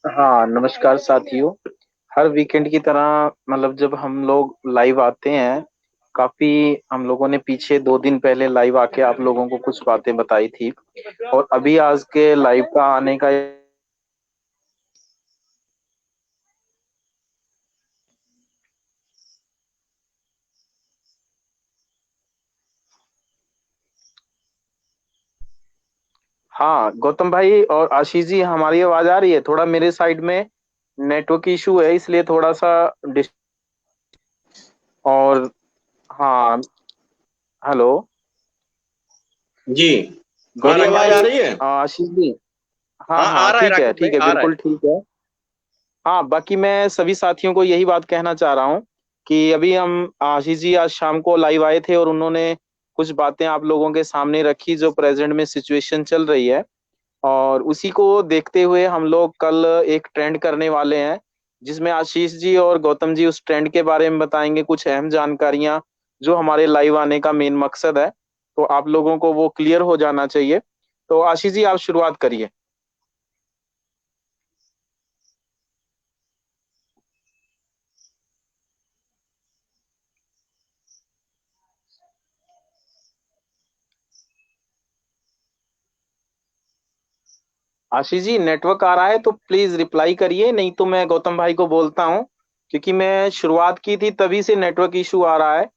हाँ, नमस्कार साथियों। हर वीकेंड की तरह मतलब जब हम लोग लाइव आते हैं, काफी हम लोगों ने पीछे 2 दिन पहले लाइव आके आप लोगों को कुछ बातें बताई थी। और अभी आज के लाइव का आने का हाँ, गौतम भाई और आशीष जी, हमारी आवाज आ रही है? थोड़ा मेरे साइड में नेटवर्क इशू है, इसलिए थोड़ा सा डिस। और हाँ, हेलो। जी। हमारी गौतम आवाज आ भाई, रही है। आशीष जी। हाँ हाँ, आ हाँ, रहा है ठीक है राकेश भाई, ठीक है, आ रहा है। बिल्कुल ठीक है। हाँ, बाकी मैं सभी साथियों को यही बात कहना चाह रहा हूँ कि अभी हम आशीष जी आज शाम को लाइव आए थे और उन्होंने कुछ बातें आप लोगों के सामने रखी जो प्रेजेंट में सिचुएशन चल रही है। और उसी को देखते हुए हम लोग कल एक ट्रेंड करने वाले हैं, जिसमें आशीष जी और गौतम जी उस ट्रेंड के बारे में बताएंगे कुछ अहम जानकारियां जो हमारे लाइव आने का मेन मकसद है। तो आप लोगों को वो क्लियर हो जाना चाहिए। तो आशीष जी, आप शुरुआत करिए। आशीष जी, नेटवर्क आ रहा है तो प्लीज रिप्लाई करिए, नहीं तो मैं गौतम भाई को बोलता हूँ। क्योंकि मैं शुरुआत की थी तभी से नेटवर्क इशू आ रहा है।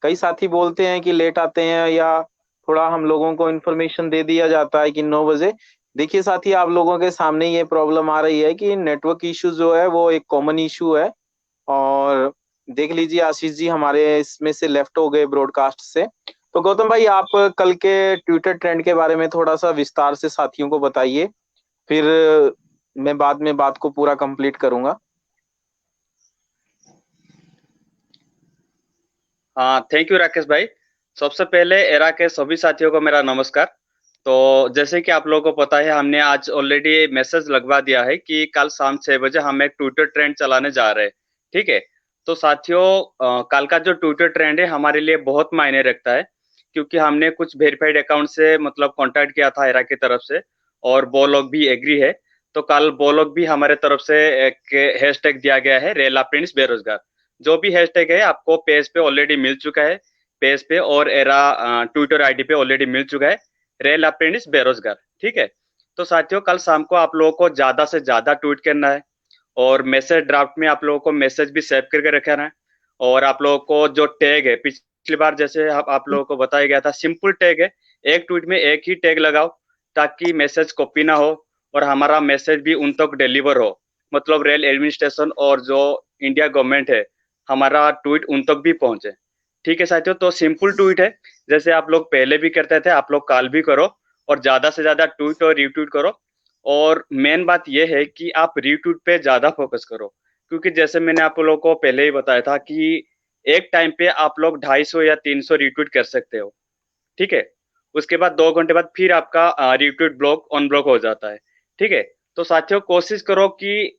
कई साथी बोलते हैं कि लेट आते हैं, या थोड़ा हम लोगों को इन्फॉर्मेशन दे दिया जाता है कि 9 बजे। देखिए साथी, आप लोगों के सामने ये प्रॉब्लम आ रही है कि नेटवर्क इशू जो है वो एक कॉमन इशू है। और देख लीजिए, आशीष जी हमारे इसमें से लेफ्ट हो गए ब्रॉडकास्ट से। तो गौतम भाई, आप कल के ट्विटर ट्रेंड के बारे में थोड़ा सा विस्तार से साथियों को बताइए। फिर मैं बाद में बात को पूरा कंप्लीट करूंगा। हाँ, थैंक यू राकेश भाई। सबसे पहले एरा के सभी साथियों को मेरा नमस्कार। तो जैसे कि आप लोगों को पता है, हमने आज ऑलरेडी मैसेज लगवा दिया है कि कल शाम 6 बजे हम एक ट्विटर ट्रेंड चलाने जा रहे हैं। ठीक है। तो साथियों, कल का जो ट्विटर ट्रेंड है हमारे लिए बहुत मायने रखता है, क्योंकि हमने कुछ वेरीफाइड अकाउंट से मतलब कांटेक्ट किया था एरा की तरफ से, और वो लोग भी एग्री है। तो कल वो लोग भी हमारे तरफ से एक हैशटैग दिया गया है, रेला प्रिंस बेरोजगार। जो भी हैशटैग है आपको पेज पे ऑलरेडी मिल चुका है। पेज पे और एरा ट्विटर आईडी पे ऑलरेडी मिल चुका है, रेल अप्रेंटिस बेरोजगार। ठीक है। तो साथियों, कल शाम को आप लोगों को ज्यादा से ज्यादा ट्वीट करना है, और मैसेज ड्राफ्ट में आप लोगों को मैसेज भी सेव करके रखना है। और आप लोगों को जो टैग है, पिछली बार जैसे आप लोगों को बताया गया था, सिंपल टैग है। एक ट्वीट में एक ही टैग लगाओ, ताकि मैसेज कॉपी ना हो, और हमारा मैसेज भी उन तक डिलीवर हो। मतलब रेल एडमिनिस्ट्रेशन और जो इंडिया गवर्नमेंट है, हमारा ट्वीट उन तक भी पहुंचे। ठीक है साथियों, तो सिंपल ट्वीट है, जैसे आप लोग पहले भी करते थे, आप लोग कल भी करो। और ज्यादा से ज्यादा ट्वीट और रीट्वीट करो। और मेन बात यह है कि आप रीट्वीट पे ज्यादा फोकस करो, क्योंकि जैसे मैंने आप लोगों को पहले ही बताया था कि एक टाइम पे आप लोग 250 या 300 रीट्वीट कर सकते हो। ठीक है। उसके बाद 2 घंटे बाद फिर आपका रीट्वीट ब्लॉक ऑन ब्लॉक हो जाता है। ठीक है। तो साथियों, कोशिश करो कि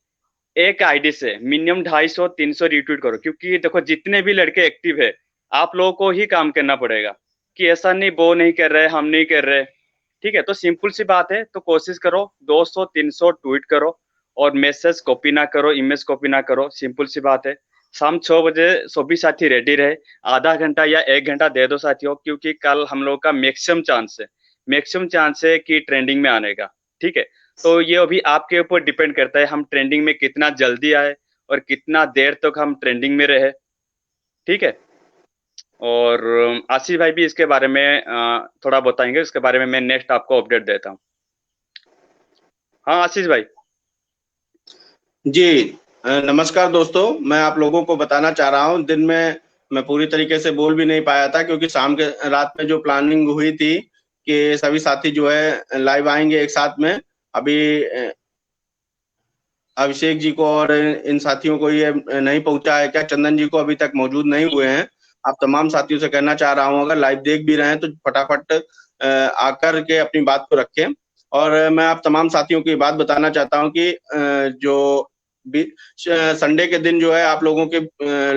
एक आईडी से मिनिमम 250 300 रीट्वीट करो, क्योंकि देखो जितने भी लड़के एक्टिव है, आप लोगों को ही काम करना पड़ेगा। कि ऐसा नहीं वो नहीं कर रहे, हम नहीं कर रहे। ठीक है। तो सिंपल सी बात है, तो कोशिश करो 200 300 ट्वीट करो, और मैसेज कॉपी ना करो, इमेज कॉपी ना करो। सिंपल सी बात है। शाम 6 बजे सभी साथी रेडी रहे। आधा घंटा या 1 घंटा दे दो साथियों, क्योंकि कल हम लोग का मैक्सिमम चांस है कि ट्रेंडिंग में आने का। ठीक है। तो ये अभी आपके ऊपर डिपेंड करता है, हम ट्रेंडिंग में कितना जल्दी आए, और कितना देर तक हम ट्रेंडिंग में रहे। ठीक है। और आशीष भाई भी इसके बारे में थोड़ा बताएंगे, इसके बारे में मैं नेक्स्ट आपको अपडेट देता हूँ। हाँ आशीष भाई। जी। नमस्कार दोस्तों, मैं आप लोगों को बताना चाह रहा हूँ। दिन में मैं पूरी तरीके से बोल भी नहीं पाया था, क्योंकि शाम के रात में जो प्लानिंग हुई थी कि सभी साथी जो है लाइव आएंगे एक साथ में। अभी अभिषेक जी को और इन साथियों को ये नहीं पहुंचा है क्या, चंदन जी को अभी तक मौजूद नहीं हुए हैं। आप तमाम साथियों से कहना चाह रहा हूँ, अगर लाइव देख भी रहे हैं तो फटाफट आकर के अपनी बात को रखें। और मैं आप तमाम साथियों को ये बात बताना चाहता हूँ कि जो संडे के दिन जो है आप लोगों के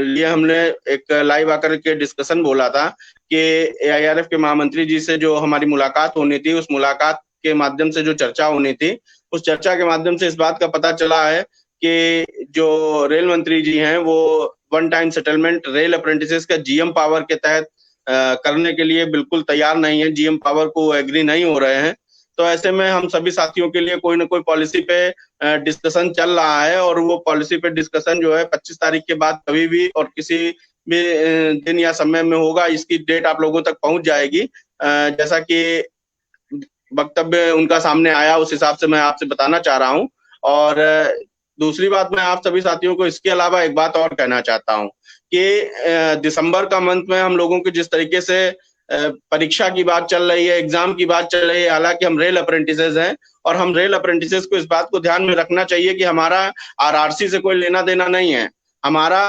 लिए हमने एक लाइव आकर के डिस्कशन बोला था कि एआईआरएफ के महामंत्री जी से जो हमारी मुलाकात होनी थी, उस मुलाकात के माध्यम से जो चर्चा होनी थी, उस चर्चा के माध्यम से इस बात का पता चला है कि जो रेल मंत्री जी हैं वो one time settlement rail apprentices का जीएम पावर के तहत करने के लिए बिल्कुल तैयार नहीं है, जीएम पावर को एग्री नहीं हो रहे हैं। तो ऐसे में हम सभी साथियों के लिए कोई ना कोई पॉलिसी पे डिस्कशन चल रहा है और वो पॉलिसी पे डिस्कशन जो है 25 तारीख के बाद कभी भी और किसी भी दिन या समय में होगा, इसकी डेट आप लोगों तक पहुंच जाएगी। जैसा कि वक्तव्य उनका सामने आया उस हिसाब से मैं आपसे बताना चाह रहा हूं। और दूसरी बात, मैं आप सभी साथियों को इसके अलावा एक बात और कहना चाहता हूं कि दिसंबर का मंथ में हम लोगों के जिस तरीके से परीक्षा की बात चल रही है, एग्जाम की बात चल रही है, हालांकि हम रेल अप्रेंटिसेस हैं और हम रेल अप्रेंटिसेस को इस बात को ध्यान में रखना चाहिए कि हमारा आरआरसी से कोई लेना देना नहीं है, हमारा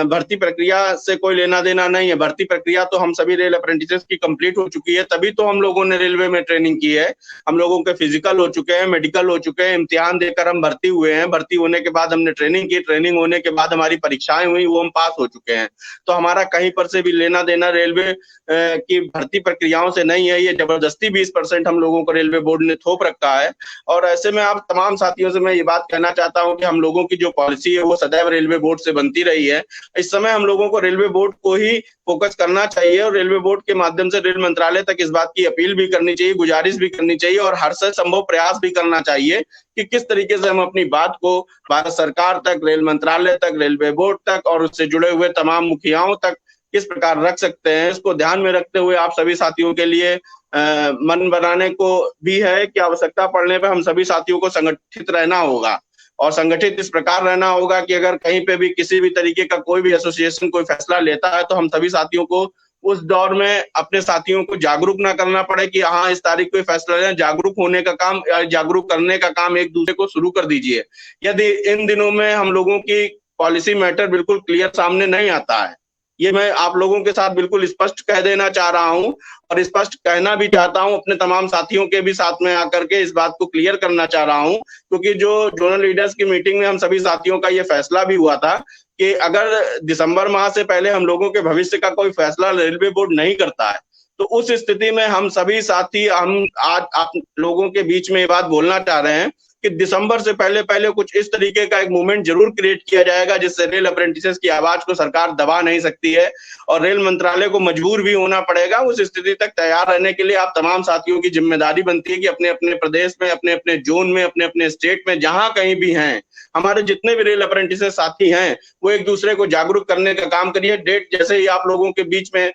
भर्ती प्रक्रिया से कोई लेना देना नहीं है। भर्ती प्रक्रिया तो हम सभी रेल अप्रेंटिसेस की कंप्लीट हो चुकी है, तभी तो हम लोगों ने रेलवे में ट्रेनिंग की है। हम लोगों के फिजिकल हो चुके हैं, मेडिकल हो चुके हैं, इम्तिहान देकर हम भर्ती हुए हैं, भर्ती होने के बाद हमने ट्रेनिंग की, ट्रेनिंग होने के बाद हमारी परीक्षाएं हुई, वो हम पास हो चुके हैं। तो हमारा कहीं पर से भी लेना देना रेलवे की भर्ती प्रक्रियाओं से नहीं है। ये जबरदस्ती 20% हम लोगों को रेलवे बोर्ड ने थोप रखा है। और ऐसे में आप तमाम साथियों से मैं ये बात कहना चाहता हूं कि हम लोगों की जो पॉलिसी है वो सदैव रेलवे बोर्ड से बनती रही है। इस समय हम लोगों को रेलवे बोर्ड को ही फोकस करना चाहिए और रेलवे बोर्ड के माध्यम से रेल मंत्रालय तक इस बात की अपील भी करनी चाहिए, गुजारिश भी करनी चाहिए और हर संभव प्रयास भी करना चाहिए कि किस तरीके से हम अपनी बात को भारत सरकार तक, रेल मंत्रालय तक, रेलवे बोर्ड तक और उससे जुड़े हुए तमाम मुखियाओं तक किस प्रकार रख सकते हैं। इसको ध्यान में रखते हुए आप सभी साथियों के लिए मन बनाने को भी है कि आवश्यकता पड़ने पर हम सभी साथियों को संगठित रहना होगा और संगठित इस प्रकार रहना होगा कि अगर कहीं पे भी किसी भी तरीके का कोई भी एसोसिएशन कोई फैसला लेता है तो हम सभी साथियों को उस दौर में अपने साथियों को जागरूक ना करना पड़े कि हाँ इस तारीख को फैसला लें। जागरूक होने का काम या जागरूक करने का काम एक दूसरे को शुरू कर दीजिए। यदि इन दिनों में हम लोगों की पॉलिसी मैटर बिल्कुल क्लियर सामने नहीं आता है, ये मैं आप लोगों के साथ बिल्कुल स्पष्ट कह देना चाह रहा हूं और स्पष्ट कहना भी चाहता हूं, अपने तमाम साथियों के भी साथ में आकर के इस बात को क्लियर करना चाह रहा हूं, क्योंकि जो जोनल लीडर्स की मीटिंग में हम सभी साथियों का ये फैसला भी हुआ था कि अगर दिसंबर माह से पहले हम लोगों के भविष्य का कोई फैसला रेलवे बोर्ड नहीं करता है तो उस स्थिति में हम सभी साथी हम आज आप लोगों के बीच में ये बात बोलना चाह रहे हैं कि दिसंबर से पहले पहले कुछ इस तरीके का एक मूवमेंट जरूर क्रिएट किया जाएगा जिससे रेल अप्रेंटिसेस की आवाज को सरकार दबा नहीं सकती है और रेल मंत्रालय को मजबूर भी होना पड़ेगा। उस स्थिति तक तैयार रहने के लिए आप तमाम साथियों की जिम्मेदारी बनती है कि अपने अपने प्रदेश में, अपने अपने जोन में, अपने अपने स्टेट में जहां कहीं भी हैं, हमारे जितने भी रेल अप्रेंटिसेस साथी हैं वो एक दूसरे को जागरूक करने का काम करिए। डेट जैसे ही आप लोगों के बीच में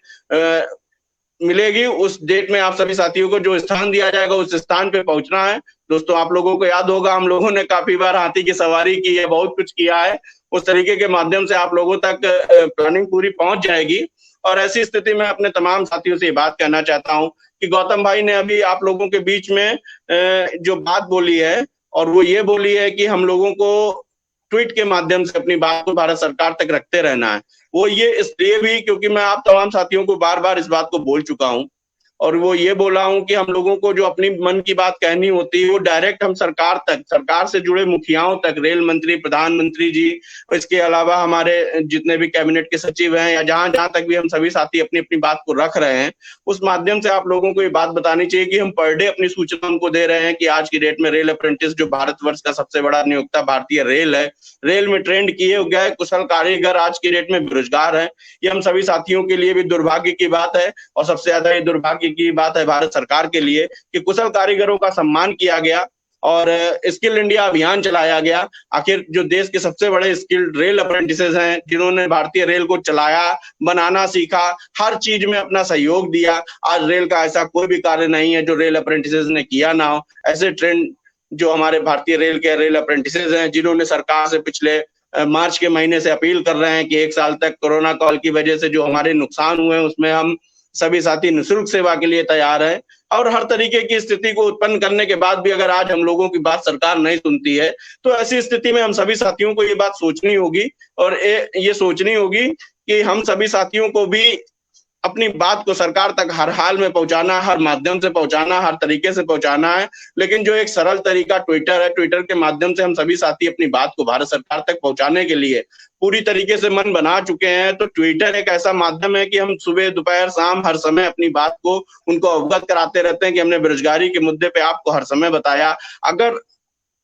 मिलेगी उस डेट में आप सभी साथियों को जो स्थान दिया जाएगा उस स्थान पे पहुंचना है। दोस्तों आप लोगों को याद होगा हम लोगों ने काफी बार हाथी की सवारी की है, बहुत कुछ किया है, उस तरीके के माध्यम से आप लोगों तक प्लानिंग पूरी पहुंच जाएगी। और ऐसी स्थिति में अपने तमाम साथियों से ये बात कहना चाहता हूं कि गौतम भाई ने अभी आप लोगों के बीच में जो बात बोली है और वो ये बोली है कि हम लोगों को ट्वीट के माध्यम से अपनी बात को भारत सरकार तक रखते रहना है। वो ये इसलिए भी क्योंकि मैं आप तमाम साथियों को बार बार इस बात को बोल चुका हूं और वो ये बोला हूं कि हम लोगों को जो अपनी मन की बात कहनी होती है वो डायरेक्ट हम सरकार तक, सरकार से जुड़े मुखियाओं तक, रेल मंत्री, प्रधानमंत्री जी, इसके अलावा हमारे जितने भी कैबिनेट के सचिव हैं या जहां जहां तक भी हम सभी साथी अपनी अपनी बात को रख रहे हैं उस माध्यम से आप लोगों को ये बात बतानी चाहिए कि हम पर डे अपनी सूचना उनको दे रहे हैं कि आज की डेट में रेल अप्रेंटिस जो भारतवर्ष का सबसे बड़ा नियोक्ता भारतीय रेल है, रेल में ट्रेंड किए गए कुशल कारीगर आज की डेट में बेरोजगार है। ये हम सभी साथियों के लिए भी दुर्भाग्य की बात है और सबसे ज्यादा ये दुर्भाग्य की बात है भारत सरकार के लिए कि कुशल कारीगरों का सम्मान किया गया और स्किल इंडिया अभियान चलाया गया। आखिर जो देश के सबसे बड़े स्किल्ड रेल अप्रेंटिसेस हैं जिन्होंने भारतीय रेल को चलाया, बनाना सीखा, हर चीज में अपना सहयोग दिया, आज रेल का ऐसा कोई भी कार्य नहीं है जो रेल अप्रेंटिसेस ने किया ना हो। ऐसे ट्रेंड जो हमारे भारतीय रेल के रेल अप्रेंटिसेस हैं जिन्होंने सरकार से पिछले मार्च के महीने से अपील कर रहे हैं कि 1 साल तक कोरोना काल की वजह से जो हमारे नुकसान हुए उसमें हम सभी साथी निःशुल्क सेवा के लिए तैयार है और हर तरीके की स्थिति को उत्पन्न करने के बाद भी अगर आज हम लोगों की बात सरकार नहीं सुनती है तो ऐसी स्थिति में हम सभी साथियों को ये बात सोचनी होगी और ये सोचनी होगी कि हम सभी साथियों को भी अपनी बात को सरकार तक हर हाल में पहुंचाना, हर माध्यम से पहुंचाना, हर तरीके से पहुंचाना है। लेकिन जो एक सरल तरीका ट्विटर है, ट्विटर के माध्यम से हम सभी साथी अपनी बात को भारत सरकार तक पहुंचाने के लिए पूरी तरीके से मन बना चुके हैं। तो ट्विटर एक ऐसा माध्यम है कि हम सुबह, दोपहर, शाम हर समय अपनी बात को उनको अवगत कराते रहते हैं कि हमने बेरोजगारी के मुद्दे पे आपको हर समय बताया। अगर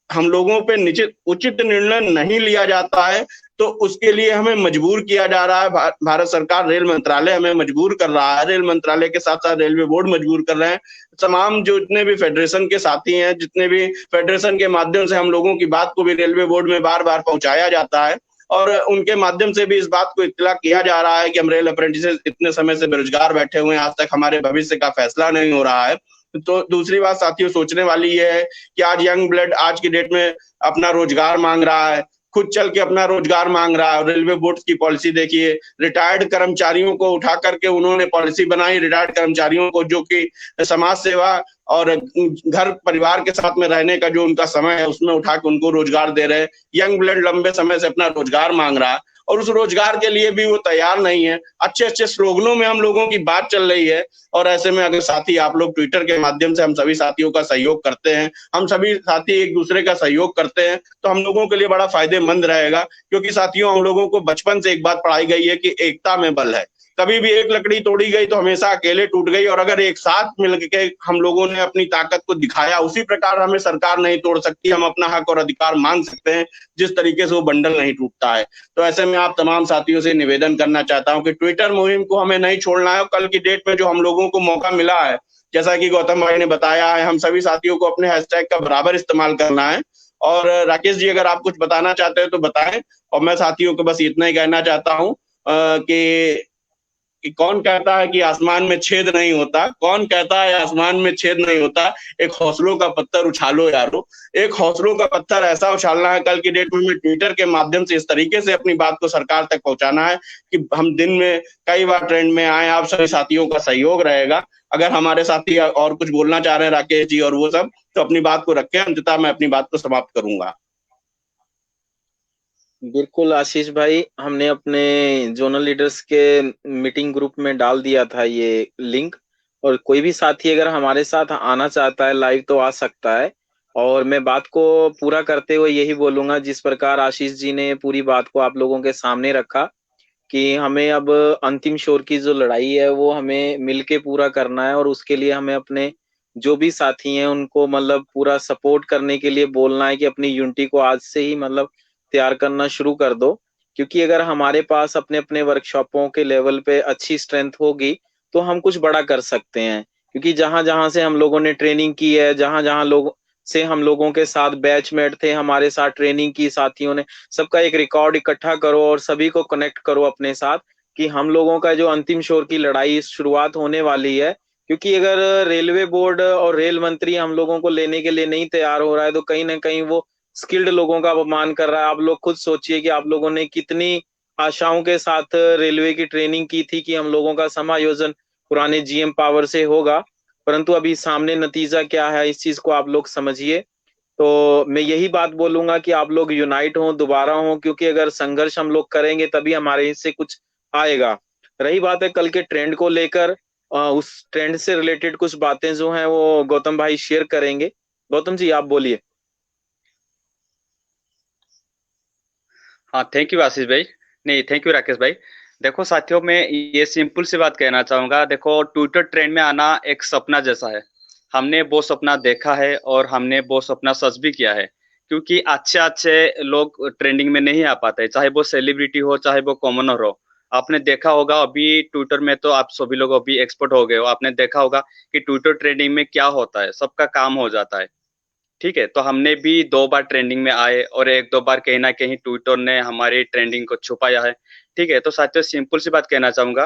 हम लोगों पे निश्चित उचित निर्णय नहीं लिया जाता है, तो उसके लिए हमें मजबूर किया जा रहा है। भारत सरकार, रेल मंत्रालय हमें मजबूर कर रहा है, रेल मंत्रालय के साथ साथ रेलवे बोर्ड मजबूर कर रहे हैं। तमाम जो जितने भी फेडरेशन के साथी हैं, जितने भी फेडरेशन के माध्यम से हम लोगों की बात को भी रेलवे बोर्ड में बार बार पहुंचाया जाता है, और उनके माध्यम से भी इस बात को इत्तला किया जा रहा है कि हम रेल अप्रेंटिस इतने समय से बेरोजगार बैठे हुए हैं, आज तक हमारे भविष्य का फैसला नहीं हो रहा है। तो दूसरी बात साथियों सोचने वाली ये है कि आज यंग ब्लड आज की डेट में अपना रोजगार मांग रहा है, खुद चल के अपना रोजगार मांग रहा है। रेलवे बोर्ड की पॉलिसी देखिए, रिटायर्ड कर्मचारियों को उठा करके उन्होंने पॉलिसी बनाई, रिटायर्ड कर्मचारियों को जो कि समाज सेवा और घर परिवार के साथ में रहने का जो उनका समय है उसमें उठा के उनको रोजगार दे रहे हैं। यंग ब्लड लंबे समय से अपना रोजगार मांग रहा है और उस रोजगार के लिए भी वो तैयार नहीं है। अच्छे अच्छे स्लोगनों में हम लोगों की बात चल रही है, और ऐसे में अगर साथी आप लोग ट्विटर के माध्यम से हम सभी साथियों का सहयोग करते हैं, हम सभी साथी एक दूसरे का सहयोग करते हैं, तो हम लोगों के लिए बड़ा फायदेमंद रहेगा। क्योंकि साथियों हम लोगों को बचपन से एक बात पढ़ाई गई है कि एकता में बल है। कभी भी एक लकड़ी तोड़ी गई तो हमेशा अकेले टूट गई, और अगर एक साथ मिलकर हम लोगों ने अपनी ताकत को दिखाया, उसी प्रकार हमें सरकार नहीं तोड़ सकती। हम अपना हक और अधिकार मांग सकते हैं जिस तरीके से वो बंडल नहीं टूटता है। तो ऐसे में आप तमाम साथियों से निवेदन करना चाहता हूं कि ट्विटर मुहिम को हमें नहीं छोड़ना है। कल की डेट में जो हम लोगों को मौका मिला है, जैसा कि गौतम भाई ने बताया है, हम सभी साथियों को अपने हैशटैग का बराबर इस्तेमाल करना है। और राकेश जी अगर आप कुछ बताना चाहते हैं तो बताएं। और मैं साथियों को बस इतना ही कहना चाहता हूं कि कौन कहता है कि आसमान में छेद नहीं होता, कौन कहता है आसमान में छेद नहीं होता, एक हौसलों का पत्थर उछालो यारो। एक हौसलों का पत्थर ऐसा उछालना है कल की डेट में ट्विटर के माध्यम से, इस तरीके से अपनी बात को सरकार तक पहुंचाना है कि हम दिन में कई बार ट्रेंड में आए। आप सभी साथियों का सहयोग रहेगा। अगर हमारे साथी और कुछ बोलना चाह रहे हैं राकेश जी और वो सब, तो अपनी बात को रखें, अंततः मैं अपनी बात को समाप्त करूंगा। बिल्कुल आशीष भाई, हमने अपने जोनल लीडर्स के मीटिंग ग्रुप में डाल दिया था ये लिंक, और कोई भी साथी अगर हमारे साथ आना चाहता है लाइव तो आ सकता है। और मैं बात को पूरा करते हुए यही बोलूंगा, जिस प्रकार आशीष जी ने पूरी बात को आप लोगों के सामने रखा कि हमें अब अंतिम शोर की जो लड़ाई है वो हमें मिलके पूरा करना है, और उसके लिए हमें अपने जो भी साथी हैं उनको मतलब पूरा सपोर्ट करने के लिए बोलना है कि अपनी यूनिटी को आज से ही मतलब तैयार करना शुरू कर दो। क्योंकि अगर हमारे पास अपने अपने वर्कशॉपों के लेवल पे अच्छी स्ट्रेंथ होगी तो हम कुछ बड़ा कर सकते हैं। क्योंकि जहां जहां से हम लोगों ने ट्रेनिंग की है, जहां जहां लोग से हम लोगों के साथ बैचमेट थे, हमारे साथ ट्रेनिंग की साथियों ने, सबका एक रिकॉर्ड इकट्ठा करो और सभी को कनेक्ट करो अपने साथ कि हम लोगों का जो अंतिम शोर की लड़ाई शुरुआत होने वाली है। क्योंकि अगर रेलवे बोर्ड और रेल मंत्री हम लोगों को लेने के लिए नहीं तैयार हो रहा है तो कहीं ना कहीं वो स्किल्ड लोगों का अपमान कर रहा है। आप लोग खुद सोचिए कि आप लोगों ने कितनी आशाओं के साथ रेलवे की ट्रेनिंग की थी कि हम लोगों का समायोजन पुराने जीएम पावर से होगा, परंतु अभी सामने नतीजा क्या है इस चीज को आप लोग समझिए। तो मैं यही बात बोलूंगा कि आप लोग यूनाइट हों, दोबारा हों, क्योंकि अगर संघर्ष हम लोग करेंगे तभी हमारे हिस्से कुछ आएगा। रही बात है कल के ट्रेंड को लेकर, उस ट्रेंड से रिलेटेड कुछ बातें जो हैं वो गौतम भाई शेयर करेंगे। गौतम जी आप बोलिए। हाँ, थैंक यू आशीष भाई। नहीं, थैंक यू राकेश भाई। देखो साथियों, मैं ये सिंपल सी बात कहना चाहूंगा। देखो, ट्विटर ट्रेंड में आना एक सपना जैसा है। हमने वो सपना देखा है और हमने वो सपना सच भी किया है। क्योंकि अच्छे अच्छे लोग ट्रेंडिंग में नहीं आ पाते, चाहे वो सेलिब्रिटी हो चाहे वो कॉमनर हो। आपने देखा होगा अभी ट्विटर में, तो आप सभी लोग अभी एक्सपर्ट हो गए हो। आपने देखा होगा कि ट्विटर ट्रेंडिंग में क्या होता है, सबका काम हो जाता है। ठीक है, तो हमने भी 2 बार ट्रेंडिंग में आए और 1-2 बार कहीं ना कहीं ट्विटर ने हमारी ट्रेंडिंग को छुपाया है। ठीक है, तो साथियों सिंपल सी बात कहना चाहूंगा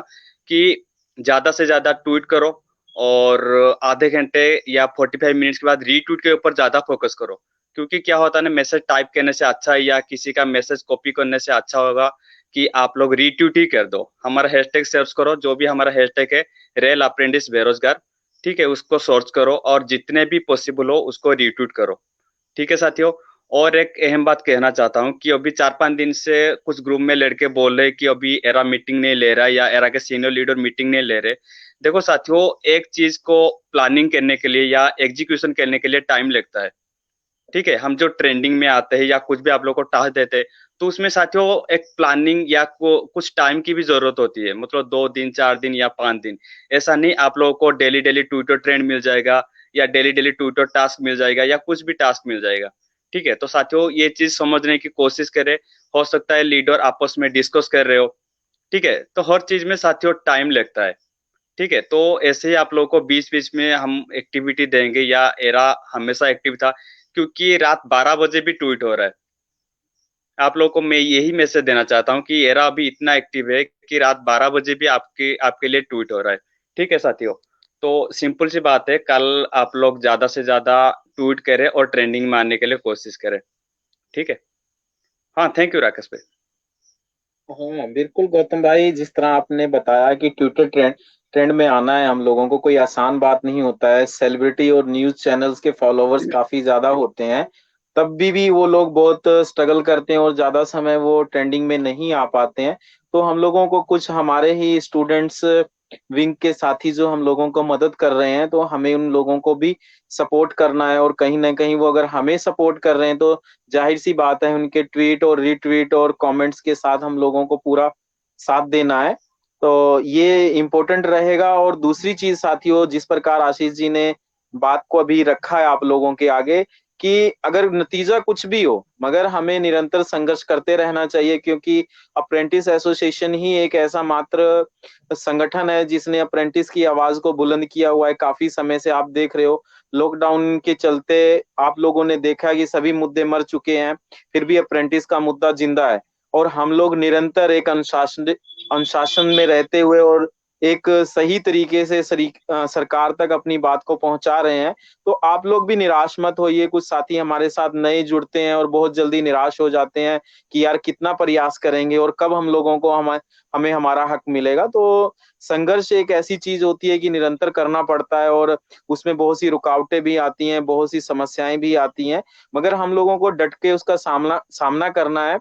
कि ज्यादा से ज्यादा ट्वीट करो, और आधे घंटे या 45 मिनट्स के बाद रीट्वीट के ऊपर ज्यादा फोकस करो। क्योंकि क्या होता है ना, मैसेज टाइप करने से अच्छा है या किसी का मैसेज कॉपी करने से अच्छा होगा कि आप लोग रीट्वीट ही कर दो। हमारा हैशटैग सर्च करो, जो भी हमारा हैशटैग है रेल अप्रेंटिस बेरोजगार, ठीक है, उसको सर्च करो और जितने भी पॉसिबल हो उसको रीट्वीट करो। ठीक है साथियों। और एक अहम बात कहना चाहता हूँ कि अभी 4-5 दिन से कुछ ग्रुप में लड़के बोल रहे कि अभी एरा मीटिंग नहीं ले रहा या एरा के सीनियर लीडर मीटिंग नहीं ले रहे। देखो साथियों, एक चीज को प्लानिंग करने के लिए या एग्जीक्यूशन करने के लिए टाइम लगता है। ठीक है, हम जो ट्रेंडिंग में आते हैं या कुछ भी आप लोग को टास्क देते हैं, तो उसमें साथियों एक प्लानिंग या कुछ टाइम की भी जरूरत होती है। मतलब 2 दिन, 4 दिन या 5 दिन। ऐसा नहीं आप लोगों को डेली डेली ट्विटर ट्रेंड मिल जाएगा या डेली डेली ट्विटर टास्क मिल जाएगा या कुछ भी टास्क मिल जाएगा। ठीक है, तो साथियों ये चीज समझने की कोशिश करें। हो सकता है लीडर आपस में डिस्कस कर रहे हो, ठीक है, तो हर चीज में साथियों टाइम लगता है। ठीक है, तो ऐसे ही आप लोगों को बीच बीच में हम एक्टिविटी देंगे, या एरा हमेशा एक्टिव था, क्योंकि रात 12 बजे भी ट्वीट हो रहा है। आप लोगों को मैं यही मैसेज देना चाहता हूँ कि एरा अभी इतना एक्टिव है कि रात 12 बजे भी आपके लिए ट्वीट हो रहा है। ठीक है साथियों, तो सिंपल सी बात है, कल आप लोग ज्यादा से ज्यादा ट्वीट करें और ट्रेंडिंग में आने के लिए कोशिश करें। ठीक है, हाँ, थैंक यू राकेश भाई। हाँ बिल्कुल गौतम भाई, जिस तरह आपने बताया कि ट्विटर ट्रेंड ट्रेंड में आना है हम लोगों को कोई आसान बात नहीं होता है। सेलिब्रिटी और न्यूज चैनल्स के फॉलोअर्स काफी ज्यादा होते हैं, तब भी वो लोग बहुत स्ट्रगल करते हैं और ज्यादा समय वो ट्रेंडिंग में नहीं आ पाते हैं। तो हम लोगों को कुछ हमारे ही स्टूडेंट्स विंग के साथी जो हम लोगों को मदद कर रहे हैं, तो हमें उन लोगों को भी सपोर्ट करना है। और कहीं ना कहीं वो अगर हमें सपोर्ट कर रहे हैं तो जाहिर सी बात है उनके ट्वीट और रीट्वीट और कमेंट्स के साथ हम लोगों को पूरा साथ देना है। तो ये इम्पोर्टेंट रहेगा। और दूसरी चीज साथियों, जिस प्रकार आशीष जी ने बात को अभी रखा है आप लोगों के आगे, कि अगर नतीजा कुछ भी हो मगर हमें निरंतर संघर्ष करते रहना चाहिए, क्योंकि अप्रेंटिस एसोसिएशन ही एक ऐसा मात्र संगठन है जिसने अप्रेंटिस की आवाज को बुलंद किया हुआ है काफी समय से। आप देख रहे हो लॉकडाउन के चलते आप लोगों ने देखा कि सभी मुद्दे मर चुके हैं, फिर भी अप्रेंटिस का मुद्दा जिंदा है। और हम लोग निरंतर एक अनुशासन अनुशासन में रहते हुए और एक सही तरीके से सरकार तक अपनी बात को पहुंचा रहे हैं। तो आप लोग भी निराश मत होइए। कुछ साथी हमारे साथ नए जुड़ते हैं और बहुत जल्दी निराश हो जाते हैं कि यार कितना प्रयास करेंगे और कब हम लोगों को हमें हमारा हक मिलेगा। तो संघर्ष एक ऐसी चीज होती है कि निरंतर करना पड़ता है, और उसमें बहुत सी रुकावटें भी आती हैं, बहुत सी समस्याएं भी आती हैं, मगर हम लोगों को डट के उसका सामना सामना करना है।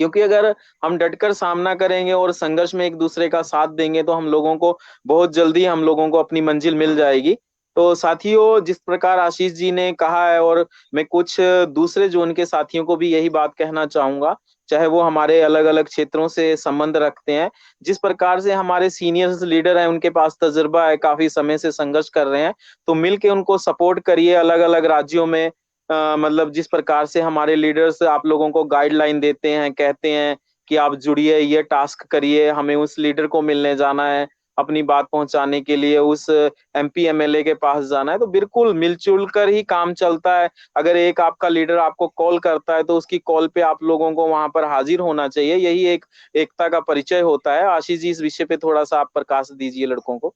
क्योंकि अगर हम डटकर सामना करेंगे और संघर्ष में एक दूसरे का साथ देंगे तो हम लोगों को बहुत जल्दी हम लोगों को अपनी मंजिल मिल जाएगी। तो साथियों, जिस प्रकार आशीष जी ने कहा है, और मैं कुछ दूसरे जोन के साथियों को भी यही बात कहना चाहूंगा, चाहे वो हमारे अलग अलग क्षेत्रों से संबंध रखते हैं। जिस प्रकार से हमारे सीनियर्स लीडर हैं, उनके पास तजुर्बा है, काफी समय से संघर्ष कर रहे हैं, तो मिलके उनको सपोर्ट करिए। अलग अलग राज्यों में मतलब जिस प्रकार से हमारे लीडर्स आप लोगों को गाइडलाइन देते हैं, कहते हैं कि आप जुड़िए, ये टास्क करिए, हमें उस लीडर को मिलने जाना है, अपनी बात पहुंचाने के लिए उस एमपी एमएलए के पास जाना है, तो बिल्कुल मिलजुल कर ही काम चलता है। अगर एक आपका लीडर आपको कॉल करता है तो उसकी कॉल पे आप लोगों को वहां पर हाजिर होना चाहिए। यही एक एकता का परिचय होता है। आशीष जी, इस विषय पे थोड़ा सा आप प्रकाश दीजिए, लड़कों को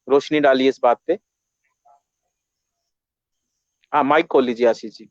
रोशनी डालिए इस बात पे। हाँ, माइक खोल लीजिए आशीष जी।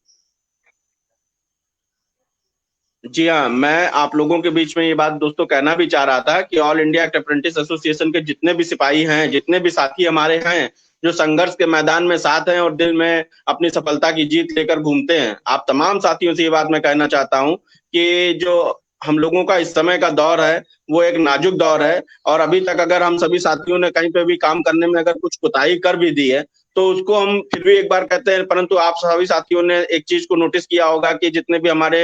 जी हाँ, मैं आप लोगों के बीच में ये बात दोस्तों कहना भी चाह रहा था कि ऑल इंडिया अप्रेंटिस एसोसिएशन के जितने भी सिपाही हैं, जितने भी साथी हमारे हैं जो संघर्ष के मैदान में साथ हैं और दिल में अपनी सफलता की जीत लेकर घूमते हैं, आप तमाम साथियों से ये बात मैं कहना चाहता हूँ कि जो हम लोगों का इस समय का दौर है वो एक नाजुक दौर है। और अभी तक अगर हम सभी साथियों ने कहीं पे भी काम करने में अगर कुछ कोताही कर भी दी है तो उसको हम फिर भी एक बार कहते हैं। परंतु आप सभी साथियों ने एक चीज को नोटिस किया होगा कि जितने भी हमारे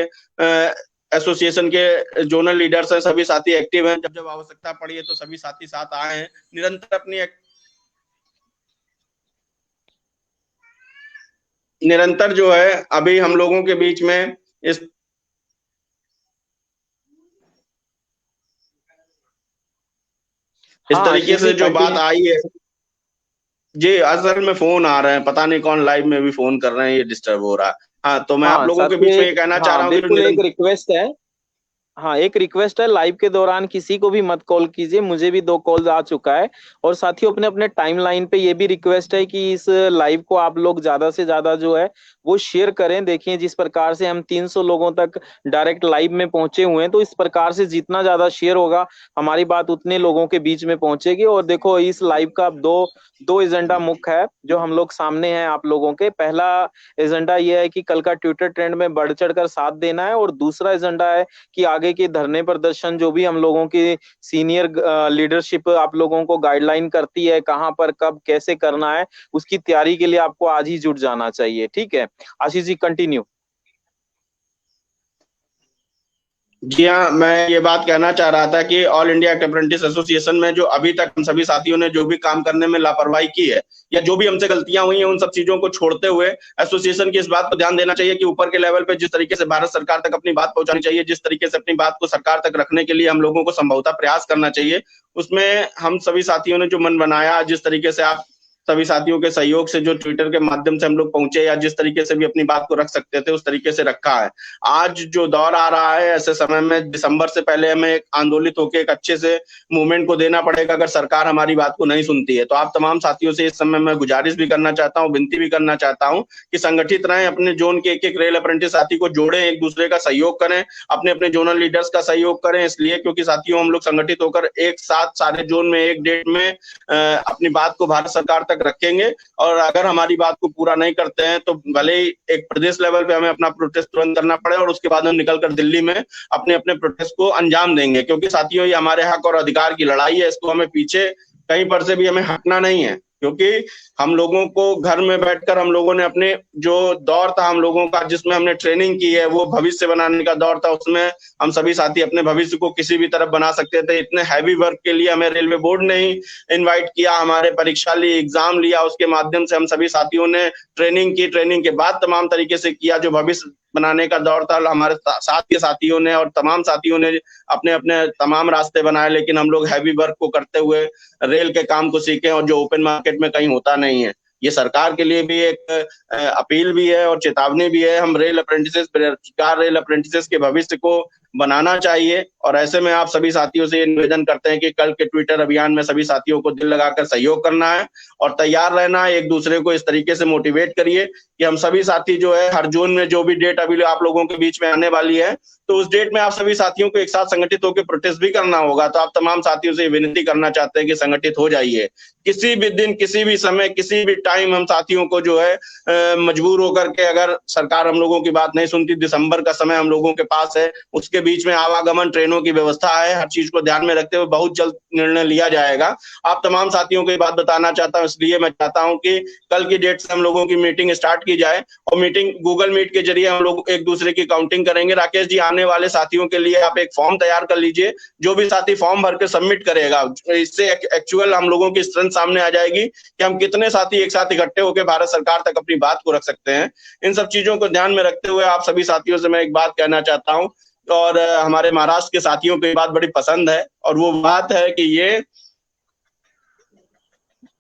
एसोसिएशन के जोनल लीडर्स हैं, सभी साथी एक्टिव हैं। जब जब आवश्यकता पड़ी है तो सभी साथी साथ आए हैं, निरंतर जो है अभी हम लोगों के बीच में इस हाँ तरीके आशीष से जी, जो बात कंटिन्यू। आई है। जी, असल में फोन आ रहे हैं, पता नहीं कौन लाइव में भी फोन कर रहे हैं, ये डिस्टर्ब हो रहा है। हाँ, तो मैं आप हाँ लोगों के साथियों, बीच में ये एक कहना चाह रहा हाँ हूँ कि जो बिल्कुल एक निरंतर रिक्वेस्ट है। हाँ, एक रिक्वेस्ट है, लाइव के दौरान किसी को भी मत कॉल कीजिए। मुझे भी 2 कॉल्स आ चुका है। और साथियों, अपने अपने टाइमलाइन पे ये भी रिक्वेस्ट है कि इस लाइव को आप लोग ज्यादा से ज्यादा जो है वो शेयर करें। देखिए, जिस प्रकार से हम 300 लोगों तक डायरेक्ट लाइव में पहुंचे हुए हैं, तो इस प्रकार से जितना ज्यादा शेयर होगा हमारी बात उतने लोगों के बीच में पहुंचेगी। और देखो, इस लाइव का दो दो एजेंडा मुख्य है जो हम लोग सामने हैं आप लोगों के। पहला एजेंडा ये है कि कल का ट्विटर ट्रेंड में बढ़ चढ़कर साथ देना है, और दूसरा एजेंडा है कि आगे के धरने प्रदर्शन जो भी हम लोगों की सीनियर लीडरशिप आप लोगों को गाइडलाइन करती है, कहां पर कब कैसे करना है, उसकी तैयारी के लिए आपको आज ही जुट जाना चाहिए। ठीक है आशीष जी, कंटिन्यू। जी हाँ, मैं ये बात कहना चाह रहा था कि ऑल इंडिया अप्रेंटिस एसोसिएशन में जो अभी तक हम सभी साथियों ने जो भी काम करने में लापरवाही की है या जो भी हमसे गलतियां हुई हैं उन सब चीजों को छोड़ते हुए एसोसिएशन की इस बात को ध्यान देना चाहिए कि ऊपर के लेवल पे जिस तरीके से भारत सरकार तक अपनी बात पहुंचानी चाहिए, जिस तरीके से अपनी बात को सरकार तक रखने के लिए हम लोगों को संभवतः प्रयास करना चाहिए, उसमें हम सभी साथियों ने जो मन बनाया, जिस तरीके से आप सभी साथियों के सहयोग से जो ट्विटर के माध्यम से हम लोग पहुंचे या जिस तरीके से भी अपनी बात को रख सकते थे उस तरीके से रखा है। आज जो दौर आ रहा है ऐसे समय में दिसंबर से पहले हमें एक आंदोलित होकर एक अच्छे से मूवमेंट को देना पड़ेगा अगर सरकार हमारी बात को नहीं सुनती है। तो आप तमाम साथियों से इस समय मैं गुजारिश भी करना चाहता हूँ, विनती भी करना चाहता हूँ कि संगठित रहें, अपने जोन के एक एक रेल अप्रेंटिस साथी को जोड़ें, एक दूसरे का सहयोग करें, अपने अपने जोनल लीडर्स का सहयोग करें, इसलिए क्योंकि साथियों हम लोग संगठित होकर एक साथ सारे जोन में एक डेट में अपनी बात को भारत सरकार तक रखेंगे और अगर हमारी बात को पूरा नहीं करते हैं तो भले ही एक प्रदेश लेवल पे हमें अपना प्रोटेस्ट तुरंत करना पड़े और उसके बाद हम निकलकर दिल्ली में अपने अपने प्रोटेस्ट को अंजाम देंगे, क्योंकि साथियों ये हमारे हक और अधिकार की लड़ाई है। इसको हमें पीछे कहीं पर से भी हमें हटना नहीं है, क्योंकि हम लोगों को घर में बैठकर हम लोगों ने अपने जो दौर था हम लोगों का जिसमें हमने ट्रेनिंग की है वो भविष्य बनाने का दौर था, उसमें हम सभी साथी अपने भविष्य को किसी भी तरफ बना सकते थे। इतने हैवी वर्क के लिए हमें रेलवे बोर्ड ने ही इन्वाइट किया, हमारे परीक्षा ली, एग्जाम लिया, उसके माध्यम से हम सभी साथियों ने ट्रेनिंग की, ट्रेनिंग के बाद तमाम तरीके से किया। जो भविष्य बनाने का दौर था हमारे साथ के साथियों ने और तमाम साथियों ने अपने अपने तमाम रास्ते बनाए, लेकिन हम लोग हैवी वर्क को करते हुए रेल के काम को सीखे और जो ओपन मार्केट में कहीं होता नहीं है। ये सरकार के लिए भी एक अपील भी है और चेतावनी भी है। हम रेल अप्रेंटिसेस, बेरोजगार रेल अप्रेंटिसेस के भविष्य को बनाना चाहिए और ऐसे में आप सभी साथियों से ये निवेदन करते हैं कि कल के ट्विटर अभियान में सभी साथियों को दिल लगाकर सहयोग करना है और तैयार रहना है। एक दूसरे को इस तरीके से मोटिवेट करिए कि हम सभी साथी जो है हर जोन में जो भी डेट अभी आप लोगों के बीच में आने वाली है तो उस डेट में आप सभी साथियों को एक साथ संगठित होकर प्रोटेस्ट भी करना होगा। तो आप तमाम साथियों से विनती करना चाहते हैं कि संगठित हो जाइए। किसी भी दिन, किसी भी समय, किसी भी टाइम हम साथियों को जो है मजबूर होकर के अगर सरकार हम लोगों की बात नहीं सुनती, दिसंबर का समय हम लोगों के पास है, उसके बीच में आवागमन ट्रेनों की व्यवस्था है, हर चीज को ध्यान में रखते हुए बहुत जल्द निर्णय लिया जाएगा। आप तमाम साथियों को ये बात बताना चाहता हूँ, इसलिए मैं चाहता हूँ कि कल की डेट से हम लोगों की मीटिंग स्टार्ट की जाए और मीटिंग गूगल मीट के जरिए हम लोग एक दूसरे की काउंटिंग करेंगे। राकेश जी, आने वाले साथियों के लिए आप एक फॉर्म तैयार कर लीजिए, जो भी साथी फॉर्म भर के सबमिट करेगा इससे एक्चुअल हम लोगों की स्ट्रेंथ सामने आ जाएगी कि हम कितने साथी एक साथ इकट्ठे होकर भारत सरकार तक अपनी बात को रख सकते हैं। इन सब चीजों को ध्यान में रखते हुए आप सभी साथियों से मैं एक बात कहना चाहता हूँ और हमारे महाराष्ट्र के साथियों को ये बात बड़ी पसंद है और वो बात है कि ये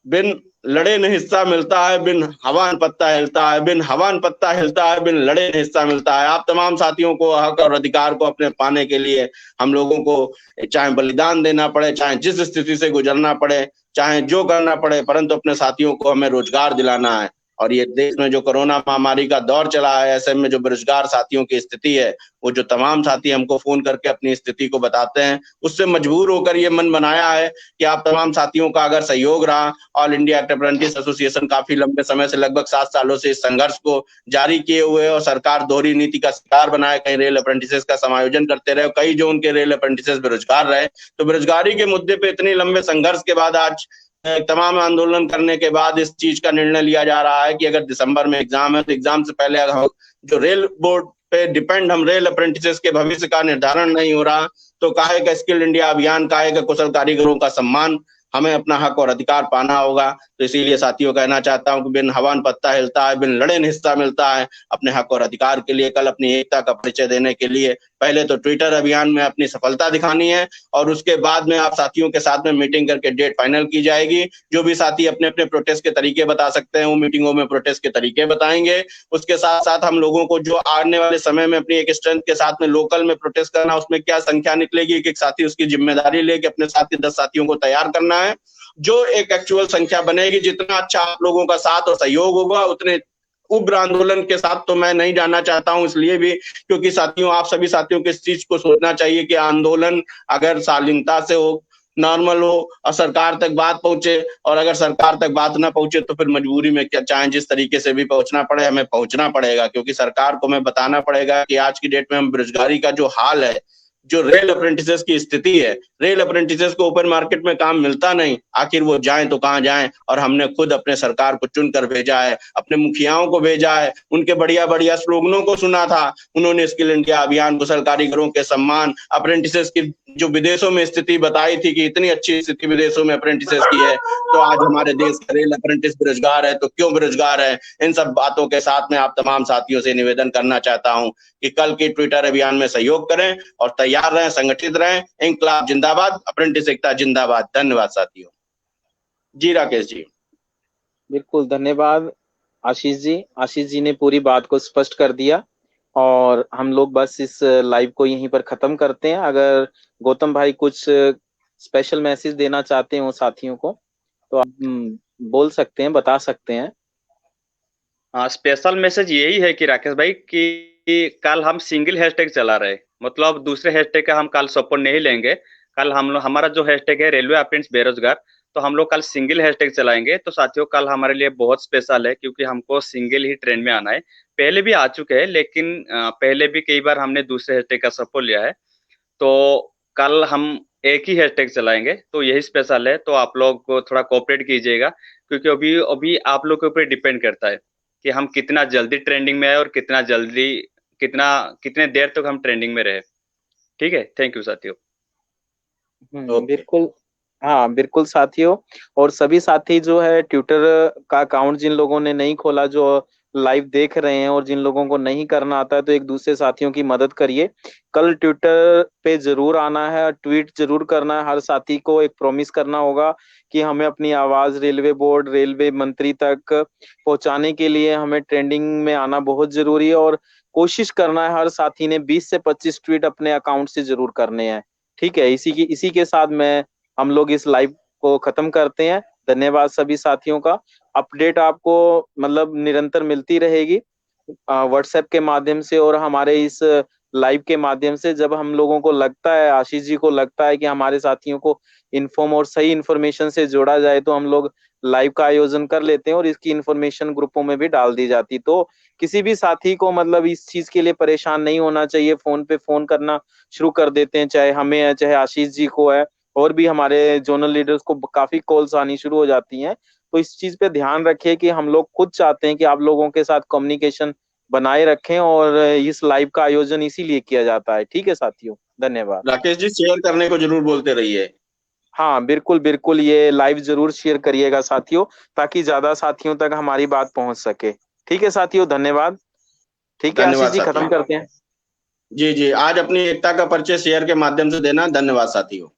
बिन लड़े न हिस्सा मिलता है, बिन हवान पत्ता हिलता है, बिन हवान पत्ता हिलता है, बिन लड़े न हिस्सा मिलता है। आप तमाम साथियों को हक और अधिकार को अपने पाने के लिए हम लोगों को चाहे बलिदान देना पड़े, चाहे जिस स्थिति से गुजरना पड़े, चाहे जो करना पड़े, परंतु अपने साथियों को हमें रोजगार दिलाना है। और ये देश में जो कोरोना महामारी का दौर चला है, ऐसे में जो बेरोजगार साथियों की स्थिति है, वो जो तमाम साथी हमको फोन करके अपनी स्थिति को बताते हैं, उससे मजबूर होकर ये मन बनाया है कि आप तमाम साथियों का अगर सहयोग रहा, ऑल इंडिया अप्रेंटिस एसोसिएशन काफी लंबे समय से लगभग 7 सालों से इस संघर्ष को जारी किए हुए और सरकार दोहरी नीति का शिकार बनाए, कहीं रेल अप्रेंटिसेस का समायोजन करते रहे, कई जो उनके रेल अप्रेंटिसेस बेरोजगार रहे। तो बेरोजगारी के मुद्दे पे इतने लंबे संघर्ष के बाद आज तमाम आंदोलन करने के बाद इस चीज का निर्णय लिया जा रहा है कि अगर दिसंबर में एग्जाम है तो एग्जाम से पहले अगर जो रेल बोर्ड पे डिपेंड हम रेल अप्रेंटिसेस के भविष्य का निर्धारण नहीं हो रहा तो काहे का स्किल इंडिया अभियान, काहे का कुशल कारीगरों का सम्मान, हमें अपना हक और अधिकार पाना होगा। तो इसीलिए साथियों कहना चाहता हूं कि बिन हवान पत्ता हिलता है, बिन लड़े हिस्सा मिलता है। अपने हक और अधिकार के लिए कल अपनी एकता का परिचय देने के लिए पहले तो ट्विटर अभियान में अपनी सफलता दिखानी है और उसके बाद में आप साथियों के साथ में मीटिंग करके डेट फाइनल की जाएगी। जो भी साथी अपने अपने प्रोटेस्ट के तरीके बता सकते हैं वो मीटिंगों में प्रोटेस्ट के तरीके बताएंगे। उसके साथ साथ हम लोगों को जो आने वाले समय में अपनी एक स्ट्रेंथ के साथ में लोकल में प्रोटेस्ट करना, उसमें क्या संख्या निकलेगी, एक साथी उसकी जिम्मेदारी लेके अपने साथ के 10 साथियों को तैयार करना है। जो एक एक्चुअल संख्या बनेगी, जितना अच्छा आप लोगों का साथ और सहयोग होगा उतने उग्र आंदोलन के साथ तो मैं नहीं जाना चाहता हूं, इसलिए भी क्योंकि साथियों आप सभी साथियों को इस चीज को सोचना चाहिए कि आंदोलन अगर शालीनता से हो, नॉर्मल हो और सरकार तक बात पहुंचे, और अगर सरकार तक बात ना पहुंचे तो फिर मजबूरी में क्या चाहे जिस तरीके से भी पहुंचना पड़े हमें पहुंचना पड़ेगा, क्योंकि सरकार को हमें बताना पड़ेगा कि आज की डेट में हम बेरोजगारी का जो हाल है जो रेल अप्रेंटिसेस की स्थिति है, रेल अप्रेंटिसेस को ओपन मार्केट में काम मिलता नहीं, आखिर वो जाएं तो कहाँ जाएं। और हमने खुद अपने सरकार को चुनकर भेजा है, अपने मुखियाओं को भेजा है, उनके बढ़िया बढ़िया स्लोगनों को सुना था। उन्होंने स्किल इंडिया अभियान, कुशल कारीगरों के सम्मान, अप्रेंटिसेस की जो विदेशों में स्थिति बताई थी कि इतनी अच्छी स्थिति विदेशों में अप्रेंटिसेस की है, तो आज हमारे देश का रेल अप्रेंटिस बेरोजगार है तो क्यों बेरोजगार है। इन सब बातों के साथ में आप तमाम साथियों से निवेदन करना चाहता हूं कि कल की ट्विटर अभियान में सहयोग करें और तैयार रहें, संगठित रहें। इंकलाब जिंदाबाद, अप्रेंटिस एकता जिंदाबाद। धन्यवाद साथियों। जी राकेश जी। बिल्कुल धन्यवाद आशीष जी। आशीष जी ने पूरी बात को स्पष्ट कर दिया और हम लोग बस इस लाइव को यहीं पर खत्म करते हैं। अगर गौतम भाई कुछ स्पेशल मैसेज देना चाहते हैं वो साथियों को तो आप बोल सकते हैं, बता सकते हैं। हाँ, स्पेशल मैसेज यही है कि राकेश भाई कि कल हम सिंगल हैशटैग चला रहे, मतलब दूसरे हैशटैग का हम कल सपोर्ट नहीं लेंगे। कल हम लोग, हमारा जो हैशटैग है रेलवे अप्रेंटिस बेरोजगार, तो हम लोग कल सिंगल हैशटैग चलाएंगे। तो साथियों कल हमारे लिए बहुत स्पेशल है क्योंकि हमको सिंगल ही ट्रेंड में आना है। पहले भी आ चुके हैं लेकिन पहले भी कई बार हमने दूसरे हैशटैग का सपोर्ट लिया है। तो कल हम एक ही हैशटैग चलाएंगे, तो यही स्पेशल है। तो आप लोग को थोड़ा कोऑपरेट कीजिएगा क्योंकि अभी अभी आप लोग के ऊपर डिपेंड करता है कि हम कितना जल्दी ट्रेंडिंग में आए और कितना जल्दी कितने देर तक हम ट्रेंडिंग में रहे। ठीक है, थैंक यू साथियों। बिल्कुल। हाँ बिल्कुल साथियों, और सभी साथी जो है ट्विटर का अकाउंट जिन लोगों ने नहीं खोला, जो लाइव देख रहे हैं और जिन लोगों को नहीं करना आता है, तो एक दूसरे साथियों की मदद करिए। कल ट्विटर पे जरूर आना है, ट्वीट जरूर करना है। हर साथी को एक प्रॉमिस करना होगा कि हमें अपनी आवाज रेलवे बोर्ड, रेलवे मंत्री तक पहुंचाने के लिए हमें ट्रेंडिंग में आना बहुत जरूरी है। और कोशिश करना है हर साथी ने 20 से 25 ट्वीट अपने अकाउंट से जरूर करने हैं। ठीक है, इसी के साथ मैं हम लोग इस लाइव को खत्म करते हैं। धन्यवाद सभी साथियों का। अपडेट आपको मतलब निरंतर मिलती रहेगी व्हाट्सएप के माध्यम से और हमारे इस लाइव के माध्यम से। जब हम लोगों को लगता है, आशीष जी को लगता है कि हमारे साथियों को इन्फॉर्म और सही इन्फॉर्मेशन से जोड़ा जाए, तो हम लोग लाइव का आयोजन कर लेते हैं और इसकी इन्फॉर्मेशन ग्रुपों में भी डाल दी जाती। तो किसी भी साथी को मतलब इस चीज के लिए परेशान नहीं होना चाहिए। फोन पे फोन करना शुरू कर देते हैं, चाहे हमें है चाहे आशीष जी को है, और भी हमारे जोनल लीडर्स को काफी कॉल्स आनी शुरू हो जाती हैं। तो इस चीज पे ध्यान रखिए कि हम लोग खुद चाहते हैं कि आप लोगों के साथ कम्युनिकेशन बनाए रखें और इस लाइव का आयोजन इसीलिए किया जाता है। ठीक है साथियों, धन्यवाद। राकेश जी शेयर करने को जरूर बोलते रहिए। हाँ बिल्कुल बिल्कुल, ये लाइव जरूर शेयर करिएगा साथियों, ताकि ज्यादा साथियों तक हमारी बात पहुंच सके। ठीक है साथियों, धन्यवाद। ठीक है आशीष धन्यवाद जी, खत्म साथियों। करते हैं। जी जी, आज अपनी एकता का परिचय शेयर के माध्यम से देना। धन्यवाद साथियों।